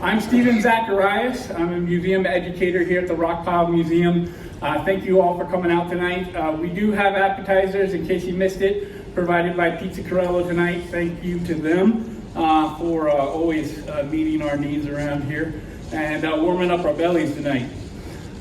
I'm Stephen Zacharias. I'm a museum educator here at the Rockpile Museum. Thank you all for coming out tonight. We do have appetizers, in case you missed it, provided by Pizza Carello tonight. Thank you to them for always meeting our needs around here and warming up our bellies tonight.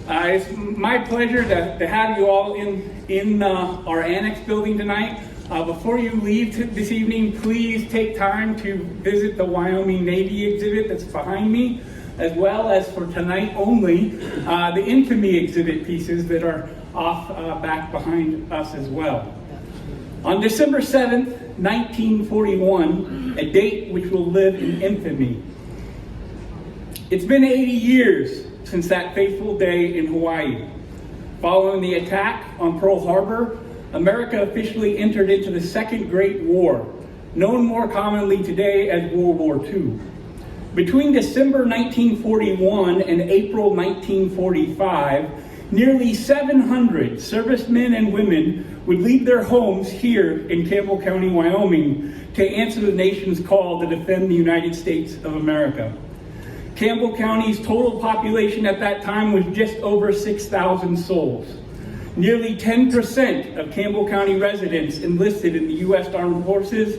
It's my pleasure to have you all in our annex building tonight. Before you leave this evening, please take time to visit the Wyoming Navy exhibit that's behind me, as well as for tonight only, the infamy exhibit pieces that are off back behind us as well. On December 7th, 1941, a date which will live in infamy. It's been 80 years since that fateful day in Hawaii. Following the attack on Pearl Harbor, America officially entered into the Second Great War, known more commonly today as World War II. Between December 1941 and April 1945, nearly 700 servicemen and women would leave their homes here in Campbell County, Wyoming, to answer the nation's call to defend the United States of America. Campbell County's total population at that time was just over 6,000 souls. Nearly 10% of Campbell County residents enlisted in the U.S. Armed Forces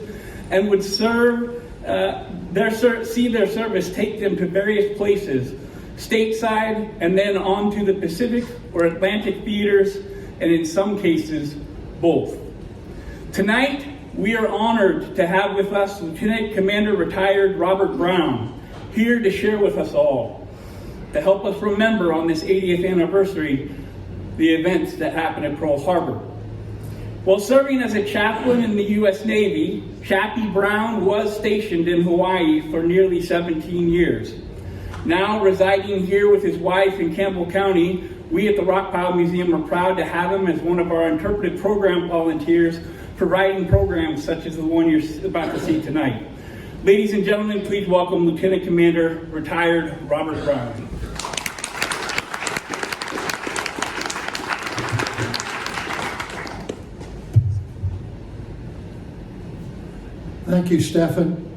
and would see their service take them to various places, stateside and then on to the Pacific or Atlantic theaters, and in some cases, both. Tonight, we are honored to have with us Lieutenant Commander Retired Robert Brown, here to share with us all, to help us remember on this 80th anniversary the events that happened at Pearl Harbor. While serving as a chaplain in the U.S. Navy, Chappie Brown was stationed in Hawaii for nearly 17 years. Now residing here with his wife in Campbell County, we at the Rockpile Museum are proud to have him as one of our interpretive program volunteers, providing programs such as the one you're about to see tonight. Ladies and gentlemen, please welcome Lieutenant Commander Retired Robert Brown. Thank you, Stephen.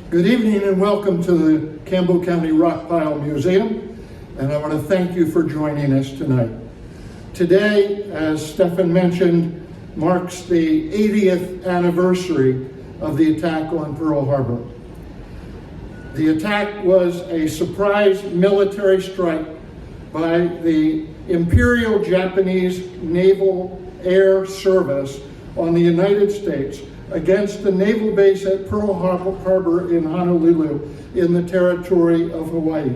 Good evening and welcome to the Campbell County Rockpile Museum, and I want to thank you for joining us tonight. Today, as Stephen mentioned, marks the 80th anniversary of the attack on Pearl Harbor. The attack was a surprise military strike by the Imperial Japanese Naval Air Service on the United States against the naval base at Pearl Harbor in Honolulu in the territory of Hawaii.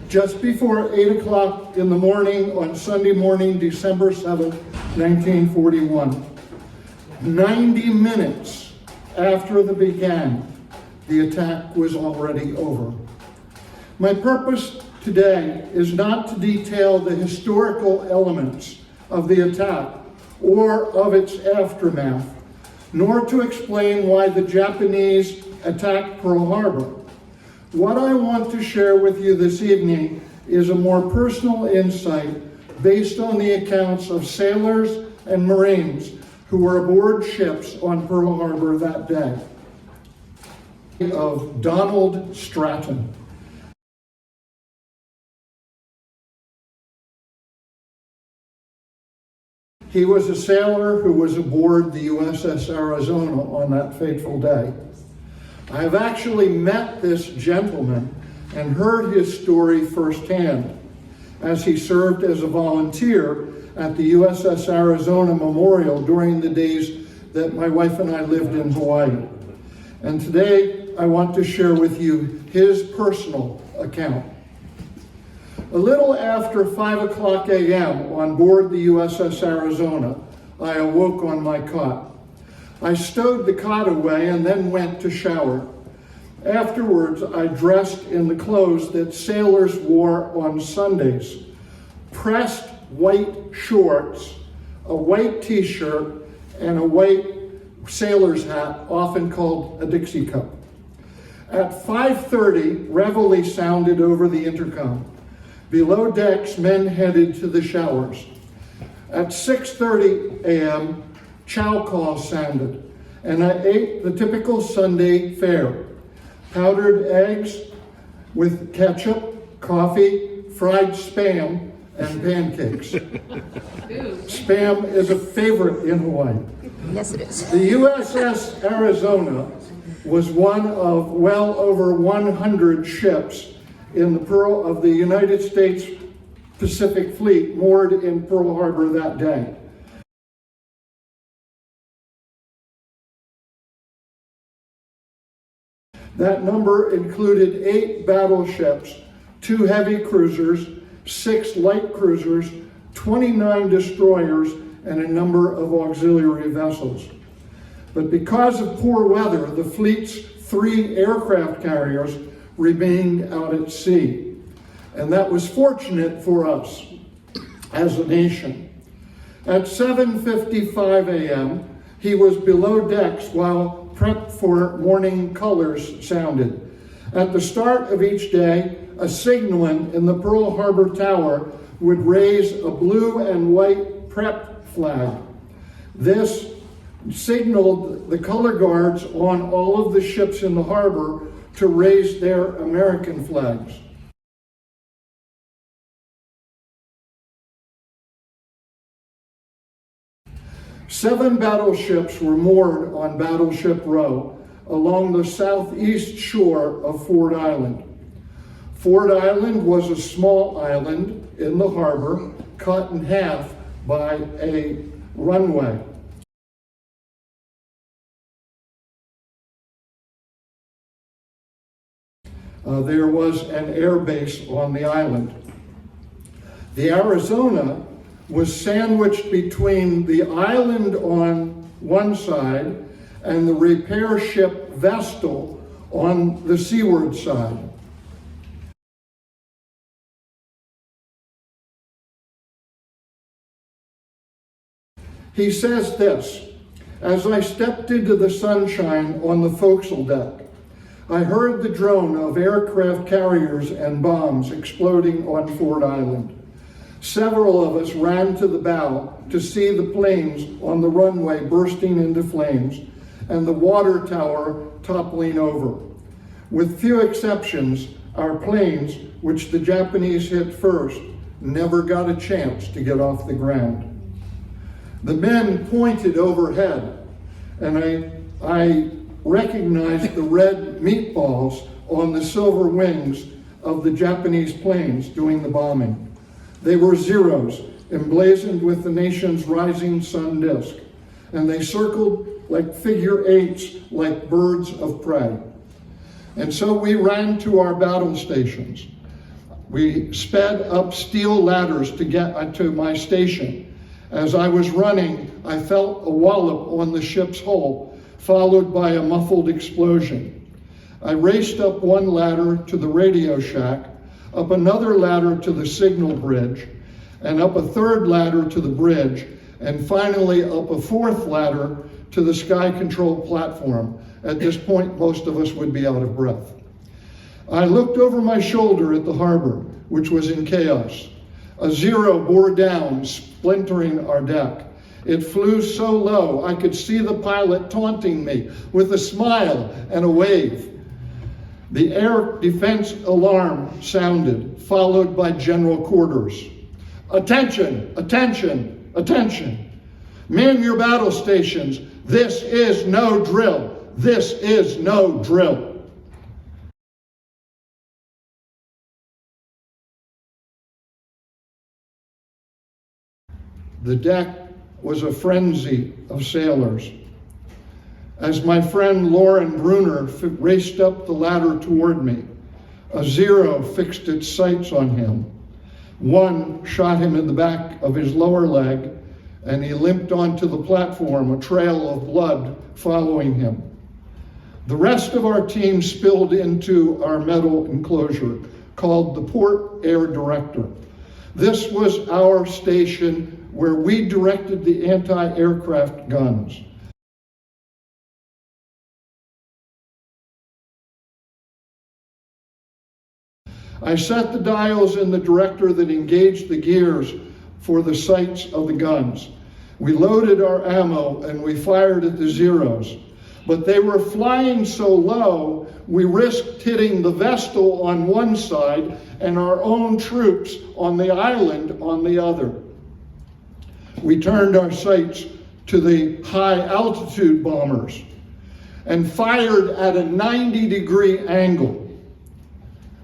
Just before 8 o'clock in the morning on Sunday morning, December 7th, 1941. 90 minutes after it began, the attack was already over. My purpose today is not to detail the historical elements of the attack or of its aftermath, nor to explain why the Japanese attacked Pearl Harbor. What I want to share with you this evening is a more personal insight based on the accounts of sailors and Marines who were aboard ships on Pearl Harbor that day. Of Donald Stratton. He was a sailor who was aboard the USS Arizona on that fateful day. I have actually met this gentleman and heard his story firsthand as he served as a volunteer at the USS Arizona Memorial during the days that my wife and I lived in Hawaii. And today I want to share with you his personal account. A little after 5 o'clock a.m. on board the USS Arizona, I awoke on my cot. I stowed the cot away and then went to shower. Afterwards, I dressed in the clothes that sailors wore on Sundays. Pressed white shorts, a white t-shirt, and a white sailor's hat, often called a Dixie cup. At 5:30, reveille sounded over the intercom. Below decks, men headed to the showers. At 6:30 a.m., chow call sounded, and I ate the typical Sunday fare: powdered eggs, with ketchup, coffee, fried spam, and pancakes. Spam is a favorite in Hawaii. Yes, it is. The USS Arizona was one of well over 100 ships in the United States Pacific Fleet moored in Pearl Harbor that day. That number included 8 battleships, 2 heavy cruisers, 6 light cruisers, 29 destroyers, and a number of auxiliary vessels. But because of poor weather, the fleet's 3 aircraft carriers remained out at sea. And that was fortunate for us as a nation. At 7:55 a.m., he was below decks while prep for morning colors sounded. At the start of each day, a signalman in the Pearl Harbor Tower would raise a blue and white prep flag. This signaled the color guards on all of the ships in the harbor to raise their American flags. Seven battleships were moored on Battleship Row along the southeast shore of Ford Island. Ford Island was a small island in the harbor cut in half by a runway. There was an air base on the island. The Arizona was sandwiched between the island on one side and the repair ship Vestal on the seaward side. He says this: "As I stepped into the sunshine on the forecastle deck, I heard the drone of aircraft carriers and bombs exploding on Ford Island. Several of us ran to the bow to see the planes on the runway bursting into flames and the water tower toppling over. With few exceptions, our planes, which the Japanese hit first, never got a chance to get off the ground." The men pointed overhead, and I recognized the red meatballs on the silver wings of the Japanese planes doing the bombing. They were Zeros, emblazoned with the nation's rising sun disk, and they circled like figure eights, like birds of prey. And so we ran to our battle stations. We sped up steel ladders to get to my station. As I was running, I felt a wallop on the ship's hull, followed by a muffled explosion. I raced up one ladder to the radio shack, up another ladder to the signal bridge, and up a third ladder to the bridge, and finally up a fourth ladder to the sky control platform. At this point, most of us would be out of breath. I looked over my shoulder at the harbor, which was in chaos. A Zero bore down, splintering our deck. It flew so low I could see the pilot taunting me with a smile and a wave. The air defense alarm sounded, followed by general quarters. "Attention, attention, attention. Man your battle stations. This is no drill. This is no drill." The deck was a frenzy of sailors. As my friend Lauren Bruner raced up the ladder toward me, a Zero fixed its sights on him. One shot him in the back of his lower leg, and he limped onto the platform, a trail of blood following him. The rest of our team spilled into our metal enclosure, called the Port Air Director. This was our station where we directed the anti-aircraft guns. I set the dials in the director that engaged the gears for the sights of the guns. We loaded our ammo and we fired at the Zeros. but they were flying so low, we risked hitting the Vestal on one side and our own troops on the island on the other. We turned our sights to the high altitude bombers and fired at a 90-degree angle.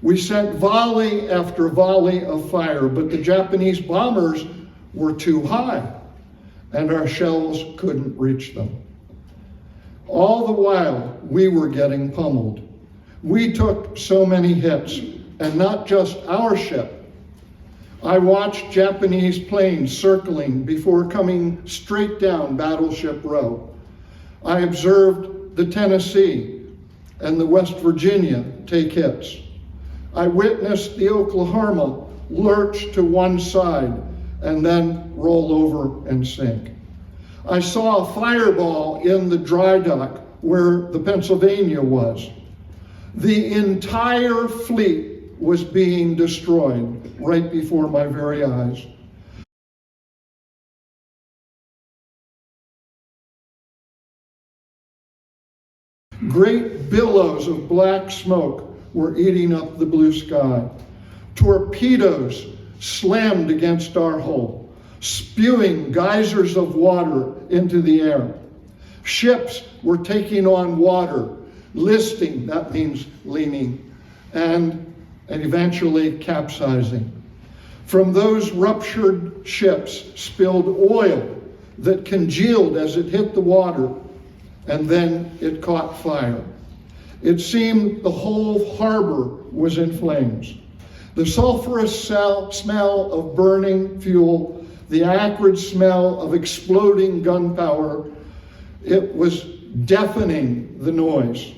We sent volley after volley of fire, but the Japanese bombers were too high and our shells couldn't reach them. All the while, we were getting pummeled. We took so many hits, and not just our ship. I watched Japanese planes circling before coming straight down Battleship Row. I observed the Tennessee and the West Virginia take hits. I witnessed the Oklahoma lurch to one side and then roll over and sink. I saw a fireball in the dry dock where the Pennsylvania was. The entire fleet was being destroyed right before my very eyes. Great billows of black smoke were eating up the blue sky. Torpedoes slammed against our hull, spewing geysers of water into the air. Ships were taking on water, listing, that means leaning, and eventually capsizing. From those ruptured ships spilled oil that congealed as it hit the water, and then it caught fire. It seemed the whole harbor was in flames. The sulfurous smell of burning fuel, the acrid smell of exploding gunpowder, it was deafening, the noise.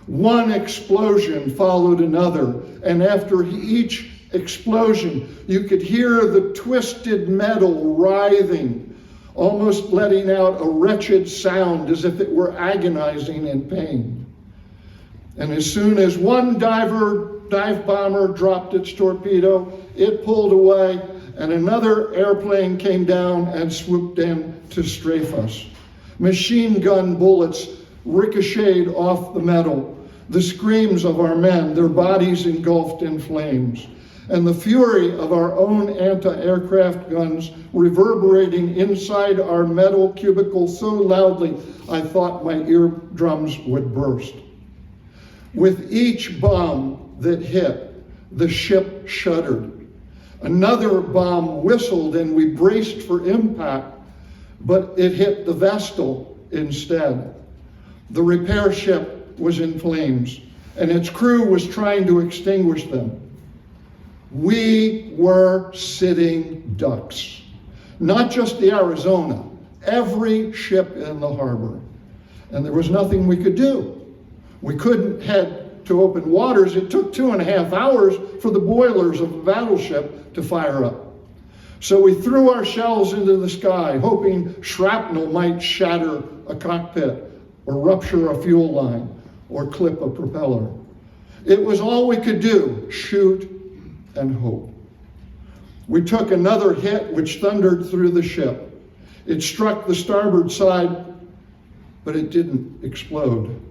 One explosion followed another, and after each explosion, you could hear the twisted metal writhing, almost letting out a wretched sound as if it were agonizing in pain. And as soon as one dive bomber dropped its torpedo, it pulled away, and another airplane came down and swooped in to strafe us. Machine gun bullets ricocheted off the metal. The screams of our men, their bodies engulfed in flames, and the fury of our own anti-aircraft guns reverberating inside our metal cubicle so loudly I thought my eardrums would burst. With each bomb that hit, the ship shuddered. Another bomb whistled and we braced for impact, but it hit the Vestal instead. The repair ship was in flames, and its crew was trying to extinguish them. We were sitting ducks. Not just the Arizona, every ship in the harbor. And there was nothing we could do. We couldn't head to open waters. It took 2.5 hours for the boilers of the battleship to fire up. So we threw our shells into the sky, hoping shrapnel might shatter a cockpit or rupture a fuel line or clip a propeller. It was all we could do, shoot and hope. We took another hit which thundered through the ship. It struck the starboard side, but it didn't explode.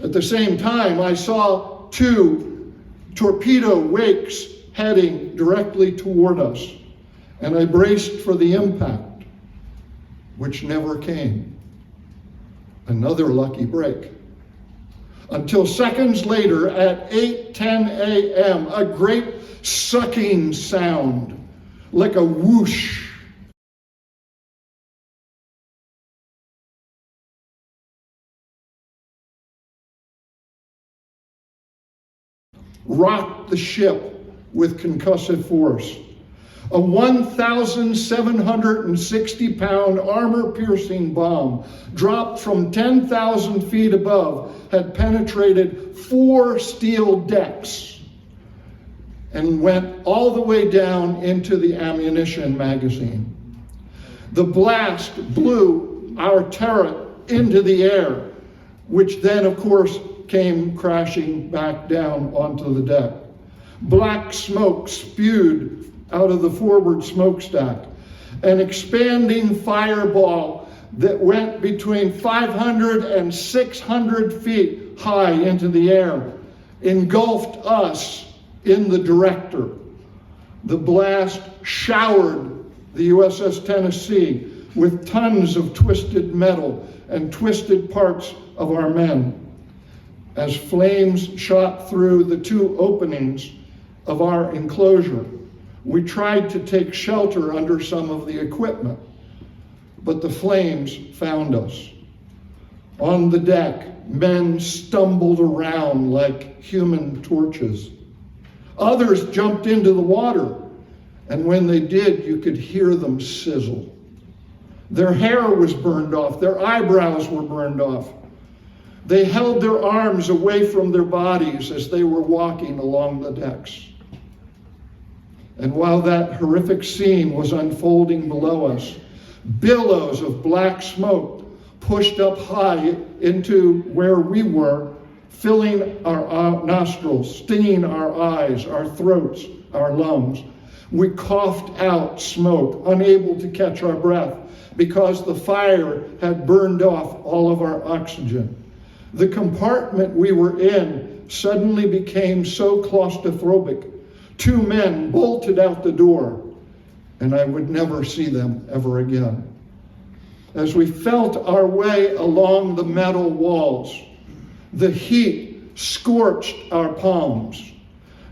At the same time, I saw 2 torpedo wakes heading directly toward us, and I braced for the impact, which never came. Another lucky break. Until seconds later, at 8:10 a.m., a great sucking sound, like a whoosh, rocked the ship with concussive force. A 1,760-pound armor-piercing bomb dropped from 10,000 feet above had penetrated 4 steel decks and went all the way down into the ammunition magazine. The blast blew our turret into the air, which then, of course, came crashing back down onto the deck. Black smoke spewed out of the forward smokestack. An expanding fireball that went between 500 and 600 feet high into the air engulfed us in the director. The blast showered the USS Tennessee with tons of twisted metal and twisted parts of our men. As flames shot through the two openings of our enclosure, we tried to take shelter under some of the equipment, but the flames found us. On the deck, men stumbled around like human torches. Others jumped into the water, and when they did, you could hear them sizzle. Their hair was burned off, their eyebrows were burned off. They held their arms away from their bodies as they were walking along the decks. And while that horrific scene was unfolding below us, billows of black smoke pushed up high into where we were, filling our nostrils, stinging our eyes, our throats, our lungs. We coughed out smoke, unable to catch our breath, because the fire had burned off all of our oxygen. The compartment we were in suddenly became so claustrophobic. Two men bolted out the door, and I would never see them ever again. As we felt our way along the metal walls, the heat scorched our palms.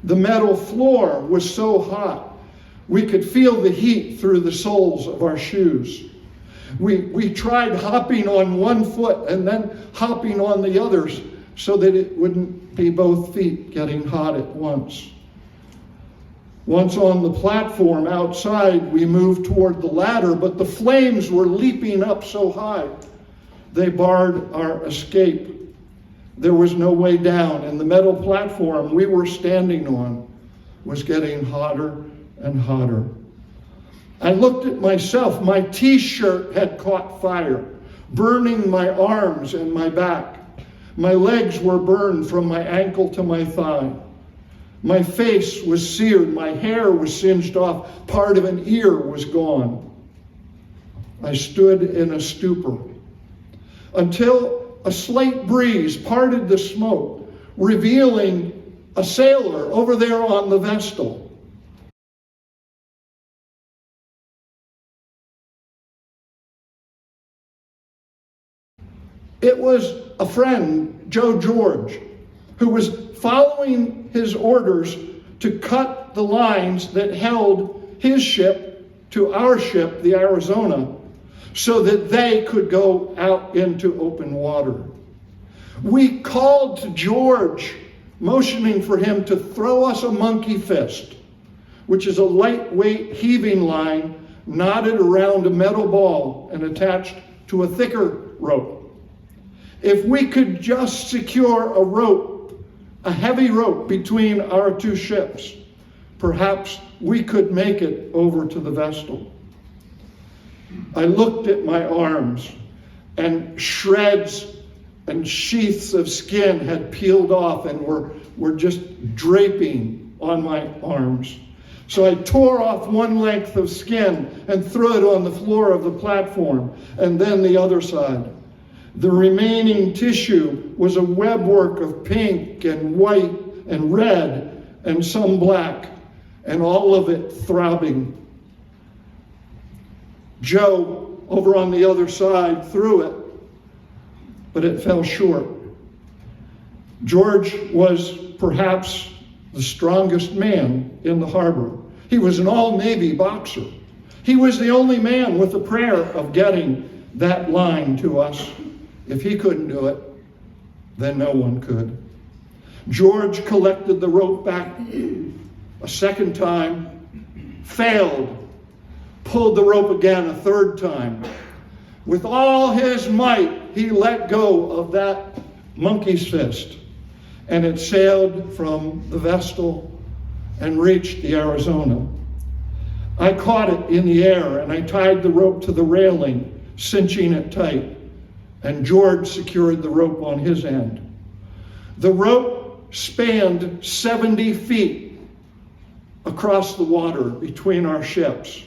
The metal floor was so hot, we could feel the heat through the soles of our shoes. We tried hopping on one foot and then hopping on the others so that it wouldn't be both feet getting hot at once. Once on the platform outside, we moved toward the ladder, but the flames were leaping up so high, they barred our escape. There was no way down, and the metal platform we were standing on was getting hotter and hotter. I looked at myself. My t-shirt had caught fire, burning my arms and my back. My legs were burned from my ankle to my thigh. My face was seared. My hair was singed off. Part of an ear was gone. I stood in a stupor until a slight breeze parted the smoke, revealing a sailor over there on the Vestal. It was a friend, Joe George, who was following his orders to cut the lines that held his ship to our ship, the Arizona, so that they could go out into open water. We called to George, motioning for him to throw us a monkey fist, which is a lightweight heaving line knotted around a metal ball and attached to a thicker rope. If we could just secure a rope, a heavy rope between our two ships, perhaps we could make it over to the Vestal. I looked at my arms, and shreds and sheaths of skin had peeled off and were just draping on my arms. So I tore off one length of skin and threw it on the floor of the platform, and then the other side. The remaining tissue was a webwork of pink and white and red and some black, and all of it throbbing. Joe, over on the other side, threw it, but it fell short. George was perhaps the strongest man in the harbor. He was an all-Navy boxer. He was the only man with the prayer of getting that line to us. If he couldn't do it, then no one could. George collected the rope back a second time, failed, pulled the rope again a third time. With all his might, he let go of that monkey's fist, and it sailed from the Vestal and reached the Arizona. I caught it in the air, and I tied the rope to the railing, cinching it tight, and George secured the rope on his end. The rope spanned 70 feet across the water between our ships.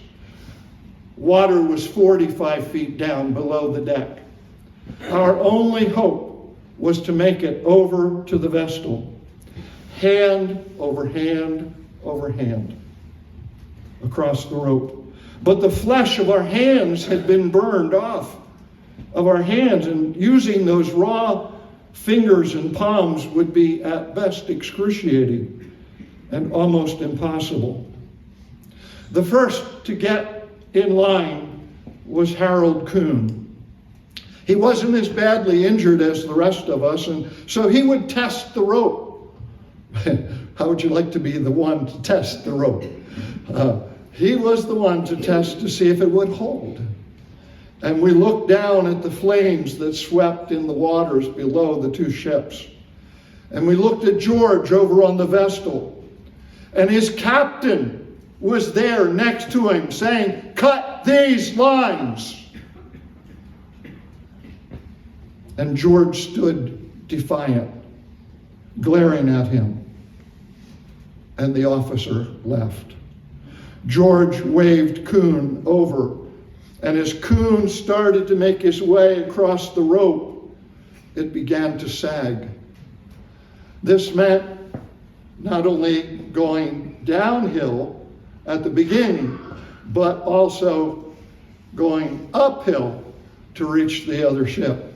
Water was 45 feet down below the deck. Our only hope was to make it over to the Vestal, hand over hand over hand, across the rope. But the flesh of our hands had been burned off of our hands, and using those raw fingers and palms would be at best excruciating and almost impossible. The first to get in line was Harold Kuhn. He wasn't as badly injured as the rest of us, and so he would test the rope. How would you like to be the one to test the rope? He was the one to test to see if it would hold. And we looked down at the flames that swept in the waters below the two ships. And we looked at George over on the Vestal. And his captain was there next to him saying, "Cut these lines." And George stood defiant, glaring at him. And the officer left. George waved Kuhn over, and as Kuhn started to make his way across the rope, it began to sag. This meant not only going downhill at the beginning, but also going uphill to reach the other ship.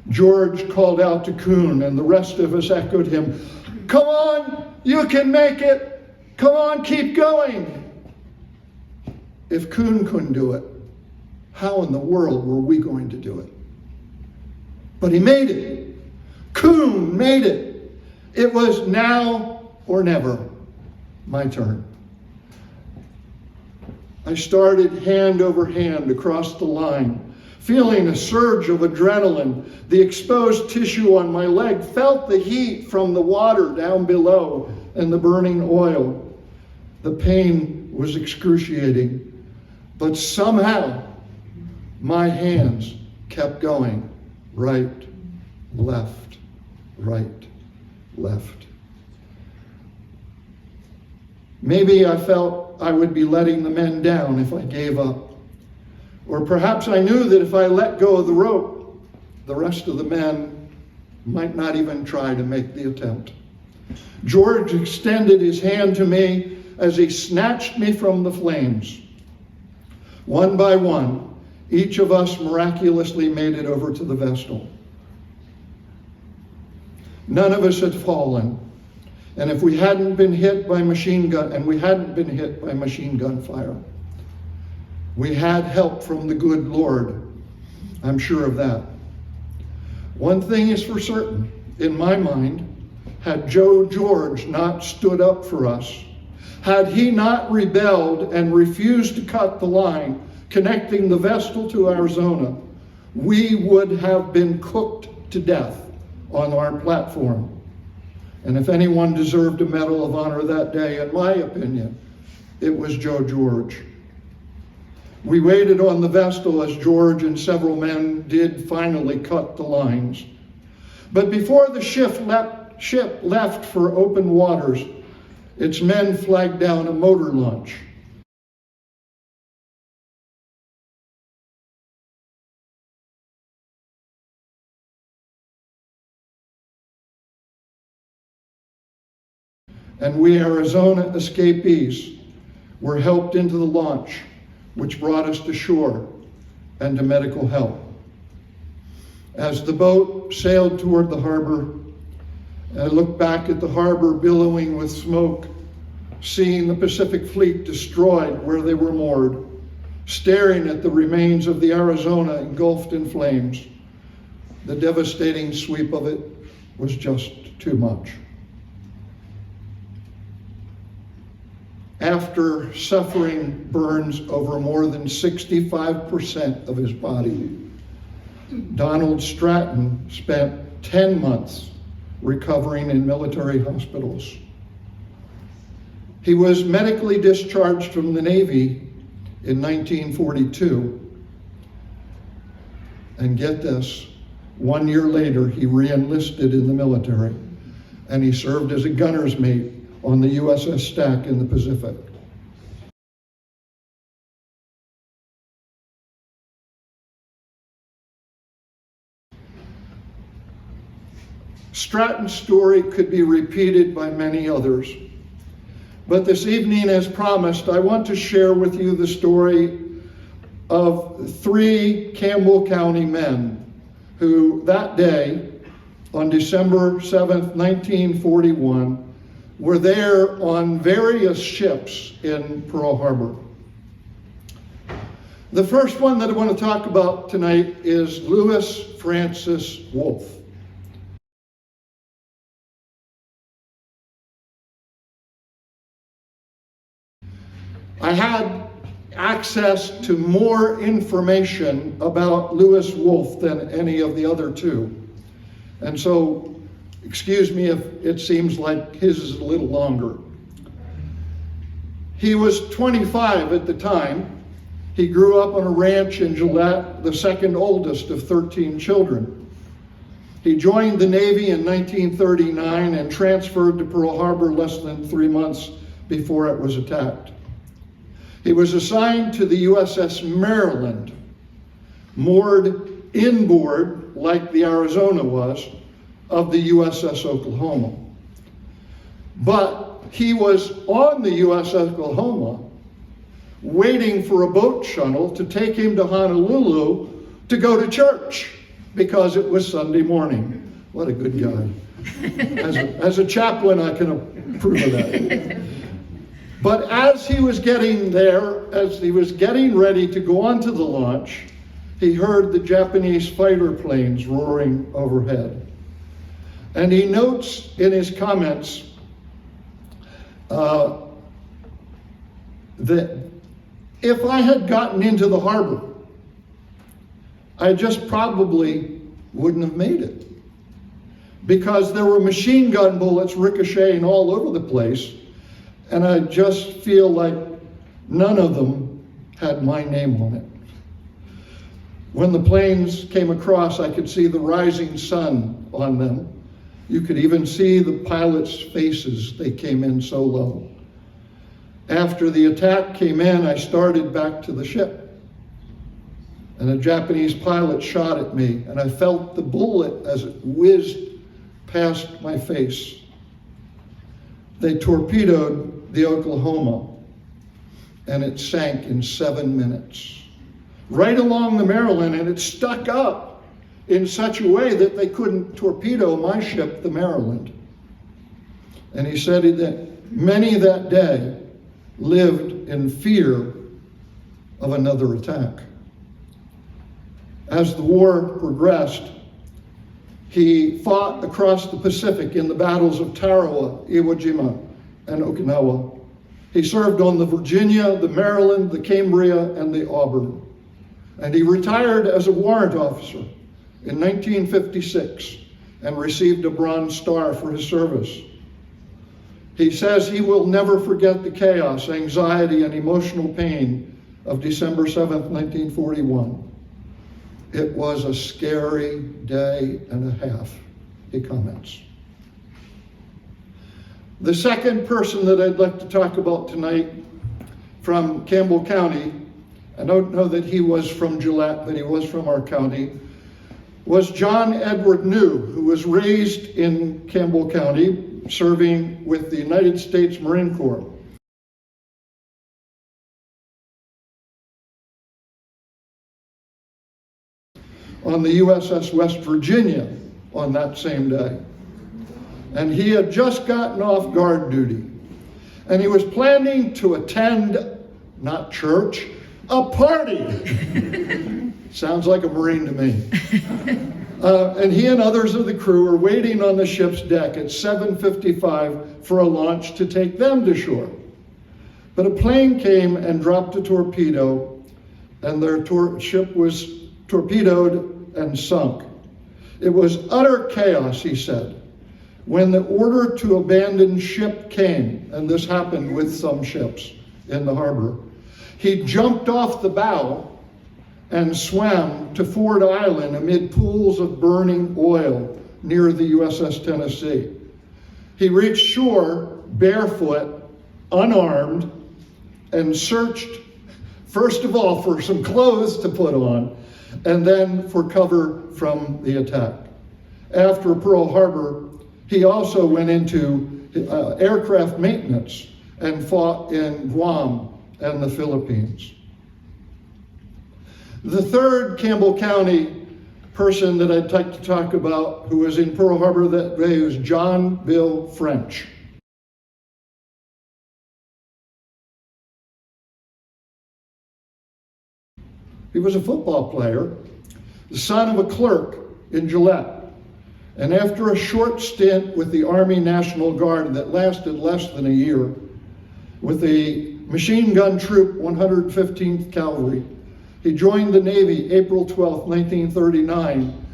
George called out to Kuhn, and the rest of us echoed him, "Come on, you can make it. Come on, keep going." If Kuhn couldn't do it, how in the world were we going to do it? But he made it. Kuhn made it. It was now or never. My turn. I started hand over hand across the line, feeling a surge of adrenaline. The exposed tissue on my leg felt the heat from the water down below and the burning oil. The pain was excruciating, but somehow my hands kept going. Right, left, right, left. Maybe I felt I would be letting the men down if I gave up. Or perhaps I knew that if I let go of the rope, the rest of the men might not even try to make the attempt. George extended his hand to me as he snatched me from the flames. One by one, each of us miraculously made it over to the Vestal. None of us had fallen. And if we hadn't been hit by machine gun, and we hadn't been hit by machine gun fire, we had help from the good Lord. I'm sure of that. One thing is for certain, in my mind, had Joe George not stood up for us, had he not rebelled and refused to cut the line connecting the Vestal to Arizona, we would have been cooked to death on our platform. And if anyone deserved a Medal of Honor that day, in my opinion, it was Joe George. We waited on the Vestal as George and several men did finally cut the lines. But before the ship left for open waters, its men flagged down a motor launch. And we Arizona escapees were helped into the launch, which brought us to shore and to medical help. As the boat sailed toward the harbor, I looked back at the harbor billowing with smoke, seeing the Pacific Fleet destroyed where they were moored, staring at the remains of the Arizona engulfed in flames. The devastating sweep of it was just too much. After suffering burns over more than 65% of his body, Donald Stratton spent 10 months recovering in military hospitals. He was medically discharged from the Navy in 1942. And get this, 1 year later, he re-enlisted in the military, and he served as a gunner's mate on the USS Stack in the Pacific. Stratton's story could be repeated by many others. But this evening, as promised, I want to share with you the story of 3 Campbell County men who that day, on December 7th, 1941, were there on various ships in Pearl Harbor. The first one that I want to talk about tonight is Lewis Francis Wolfe. I had access to more information about Lewis Wolfe than any of the other 2. And so, excuse me if it seems like his is a little longer. He was 25 at the time. He grew up on a ranch in Gillette, the second oldest of 13 children. He joined the Navy in 1939 and transferred to Pearl Harbor less than 3 months before it was attacked. He was assigned to the USS Maryland, moored inboard, like the Arizona was, of the USS Oklahoma. But he was on the USS Oklahoma, waiting for a boat shuttle to take him to Honolulu to go to church, because it was Sunday morning. What a good guy. As a chaplain, I can approve of that. But as he was getting there, as he was getting ready to go onto the launch, he heard the Japanese fighter planes roaring overhead. And he notes in his comments that if I had gotten into the harbor, I just probably wouldn't have made it, because there were machine gun bullets ricocheting all over the place. And I just feel like none of them had my name on it. When the planes came across, I could see the rising sun on them. You could even see the pilots' faces. They came in so low. After the attack came in, I started back to the ship. And a Japanese pilot shot at me, and I felt the bullet as it whizzed past my face. They torpedoed the Oklahoma, and it sank in 7 minutes. Right along the Maryland, and it stuck up in such a way that they couldn't torpedo my ship, the Maryland. And he said that many that day lived in fear of another attack. As the war progressed, he fought across the Pacific in the battles of Tarawa, Iwo Jima, and Okinawa. He served on the Virginia, the Maryland, the Cambria, and the Auburn. And he retired as a warrant officer in 1956 and received a Bronze Star for his service. He says he will never forget the chaos, anxiety, and emotional pain of December 7th, 1941. It was a scary day and a half, he comments. The second person that I'd like to talk about tonight from Campbell County, I don't know that he was from Gillette, but he was from our county, was John Edward New, who was raised in Campbell County, serving with the United States Marine Corps. On the USS West Virginia on that same day. And he had just gotten off guard duty. And he was planning to attend, not church, a party. Sounds like a Marine to me. And he and others of the crew were waiting on the ship's deck at 7:55 for a launch to take them to shore. But a plane came and dropped a torpedo, and their ship was torpedoed and sunk. It was utter chaos, he said. When the order to abandon ship came, and this happened with some ships in the harbor, he jumped off the bow and swam to Ford Island amid pools of burning oil near the USS Tennessee. He reached shore barefoot, unarmed, and searched, first of all, for some clothes to put on, and then for cover from the attack. After Pearl Harbor, he also went into aircraft maintenance and fought in Guam and the Philippines. The third Campbell County person that I'd like to talk about who was in Pearl Harbor that day was John Bill French. He was a football player, the son of a clerk in Gillette. And after a short stint with the Army National Guard that lasted less than a year, with the machine gun troop 115th Cavalry, he joined the Navy April 12, 1939,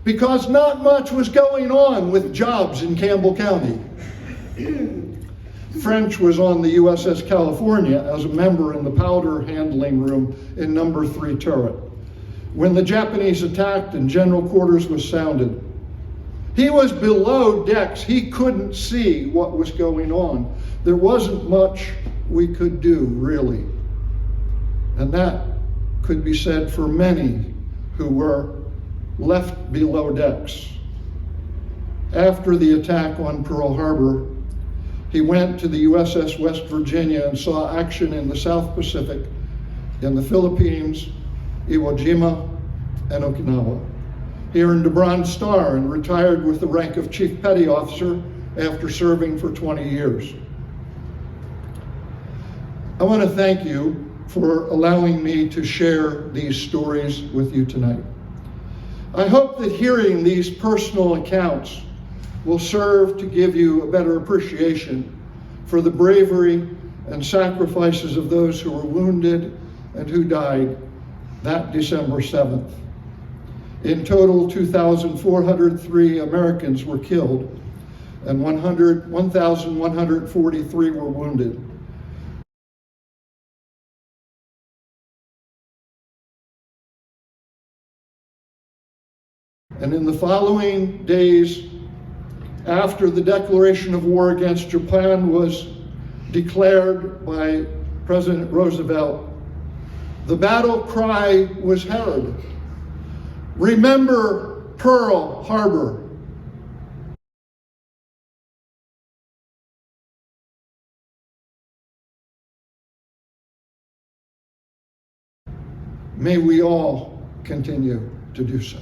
because not much was going on with jobs in Campbell County. French was on the USS California as a member in the powder handling room in number 3 turret. When the Japanese attacked and general quarters was sounded, he was below decks. He couldn't see what was going on. There wasn't much we could do, really. And that could be said for many who were left below decks. After the attack on Pearl Harbor, he went to the USS West Virginia and saw action in the South Pacific, in the Philippines, Iwo Jima, and Okinawa. He earned a Bronze Star and retired with the rank of Chief Petty Officer after serving for 20 years. I want to thank you for allowing me to share these stories with you tonight. I hope that hearing these personal accounts will serve to give you a better appreciation for the bravery and sacrifices of those who were wounded and who died that December 7th. In total, 2,403 Americans were killed and 1,143 were wounded. And in the following days, after the declaration of war against Japan was declared by President Roosevelt, the battle cry was heard: "Remember Pearl Harbor." May we all continue to do so.